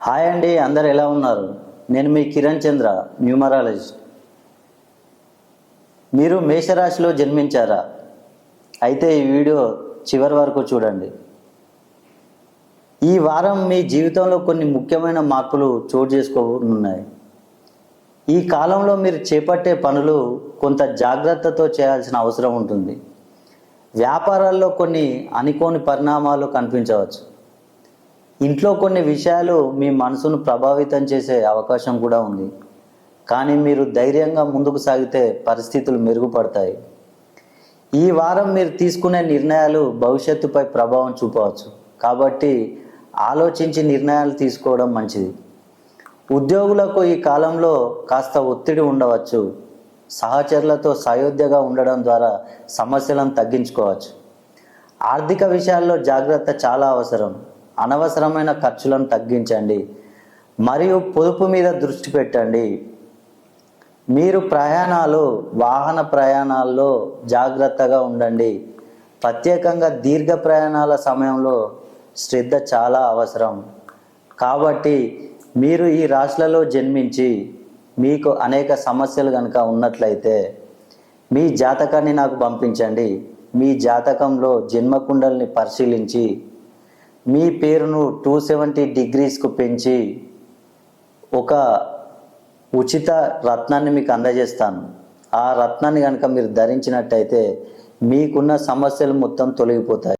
Hi అండి, అందరు ఎలా ఉన్నారు? నేను మీ కిరణ్ చంద్ర, న్యూమరాలజిస్ట్. మీరు మేషరాశిలో జన్మించారా? అయితే ఈ వీడియో చివరి వరకు చూడండి. ఈ వారం మీ జీవితంలో కొన్ని ముఖ్యమైన మార్పులు చోటు చేసుకోనున్నాయి. ఈ కాలంలో మీరు చేపట్టే పనులు కొంత జాగ్రత్తతో చేయాల్సిన అవసరం ఉంటుంది. వ్యాపారాల్లో కొన్ని అనుకోని పరిణామాలు కనిపించవచ్చు. ఇంట్లో కొన్ని విషయాలు మీ మనసును ప్రభావితం చేసే అవకాశం కూడా ఉంది. కానీ మీరు ధైర్యంగా ముందుకు సాగితే పరిస్థితులు మెరుగుపడతాయి. ఈ వారం మీరు తీసుకునే నిర్ణయాలు భవిష్యత్తుపై ప్రభావం చూపవచ్చు. కాబట్టి ఆలోచించి నిర్ణయాలు తీసుకోవడం మంచిది. ఉద్యోగులకు ఈ కాలంలో కాస్త ఒత్తిడి ఉండవచ్చు. సహచరులతో సయోధ్యగా ఉండడం ద్వారా సమస్యలను తగ్గించుకోవచ్చు. ఆర్థిక విషయాల్లో జాగ్రత్త చాలా అవసరం. అనవసరమైన ఖర్చులను తగ్గించండి మరియు పొదుపు మీద దృష్టి పెట్టండి. మీరు వాహన ప్రయాణాల్లో జాగ్రత్తగా ఉండండి. ప్రత్యేకంగా దీర్ఘ ప్రయాణాల సమయంలో శ్రద్ధ చాలా అవసరం. కాబట్టి మీరు ఈ రాశులలో జన్మించి మీకు అనేక సమస్యలు కనుక ఉన్నట్లయితే మీ జాతకాన్ని నాకు పంపించండి. మీ జాతకంలో జన్మకుండల్ని పరిశీలించి మీ పేరును 270 డిగ్రీస్కు పెంచి ఒక ఉచిత రత్నాన్ని మీకు అందజేస్తాను. ఆ రత్నాన్ని కనుక మీరు ధరించినట్టయితే మీకున్న సమస్యలు మొత్తం తొలగిపోతాయి.